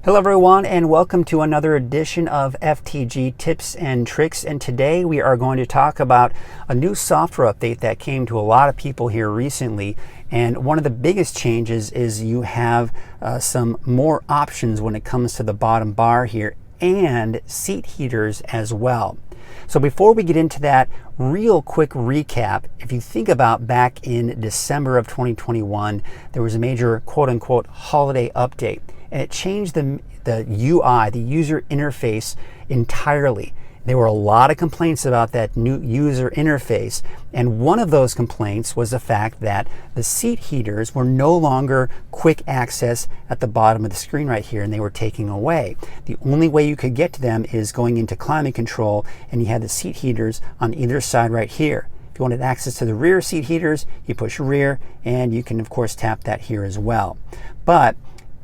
Hello everyone, and welcome to another edition of FTG Tips and Tricks. And today we are going to talk about a new software update that came to a lot of people here recently. And one of the biggest changes is you have some more options when it comes to the bottom bar here, and seat heaters as well. So before we get into that, real quick recap. If you think about back in December of 2021, there was a major quote-unquote holiday update, and it changed the UI, the user interface, entirely. There were a lot of complaints about that new user interface, and one of those complaints was the fact that the seat heaters were no longer quick access at the bottom of the screen right here, and they were taken away. The only way you could get to them is going into climate control, and you had the seat heaters on either side right here. If you wanted access to the rear seat heaters, you push rear, and you can of course tap that here as well. But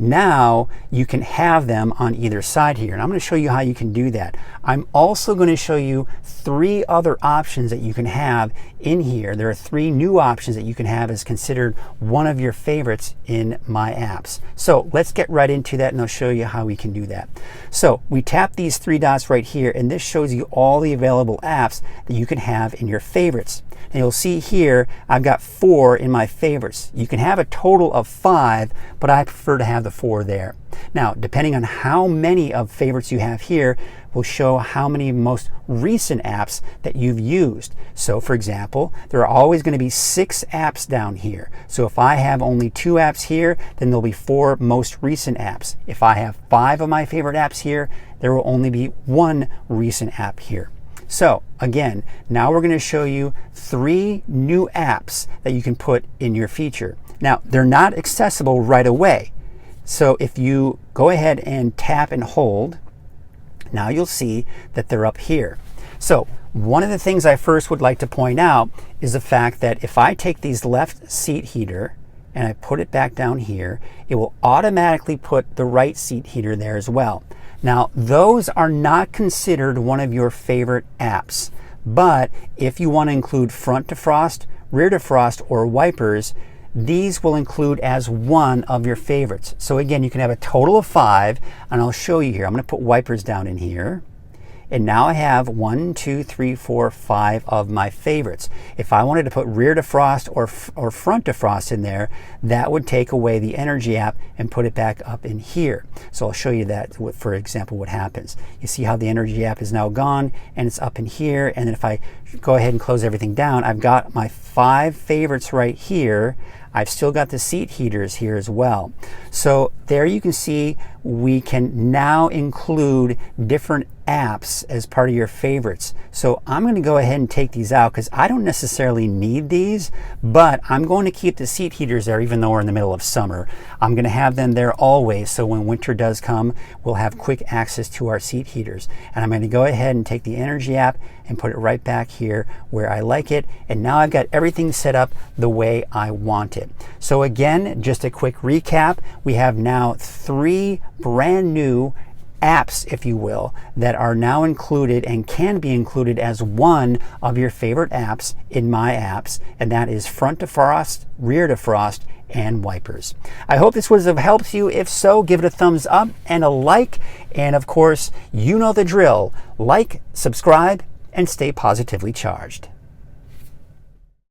now you can have them on either side here, and I'm going to show you how you can do that. I'm also going to show you 3 other options that you can have in here. There are 3 new options that you can have as considered one of your favorites in My Apps. So let's get right into that, and I'll show you how we can do that. So we tap these 3 dots right here, and this shows you all the available apps that you can have in your favorites. And you'll see here I've got 4 in my favorites. You can have a total of 5, but I prefer to have the 4 there. Now, depending on how many of favorites you have here, will show how many most recent apps that you've used. So for example, there are always going to be 6 apps down here. So if I have only 2 apps here, then there'll be 4 most recent apps. If I have 5 of my favorite apps here, there will only be 1 recent app here. So again, now we're going to show you 3 new apps that you can put in your feature. Now, they're not accessible right away. So if you go ahead and tap and hold, now you'll see that they're up here. So one of the things I first would like to point out is the fact that if I take these left seat heater and I put it back down here, it will automatically put the right seat heater there as well. Now, those are not considered one of your favorite apps, but if you want to include front defrost, rear defrost, or wipers, these will include as one of your favorites. So again, you can have a total of 5, and I'll show you here. I'm going to put wipers down in here. And now I have 1, 2, 3, 4, 5 of my favorites. If I wanted to put rear defrost or front defrost in there, that would take away the energy app and put it back up in here. So I'll show you that, for example, what happens. You see how the energy app is now gone and it's up in here. And then if I go ahead and close everything down, I've got my 5 favorites right here. I've still got the seat heaters here as well. So there you can see we can now include different apps as part of your favorites. So I'm going to go ahead and take these out because I don't necessarily need these, but I'm going to keep the seat heaters there even though we're in the middle of summer. I'm going to have them there always, so when winter does come, we'll have quick access to our seat heaters. And I'm going to go ahead and take the energy app and put it right back here where I like it. And now I've got everything set up the way I want it. So again, just a quick recap. We have now 3 brand new apps, if you will, that are now included and can be included as one of your favorite apps in My Apps, and that is front defrost, rear defrost, and wipers. I hope this would have helped you. If so, give it a thumbs up and a like, and of course, you know the drill. Like, subscribe, and stay positively charged.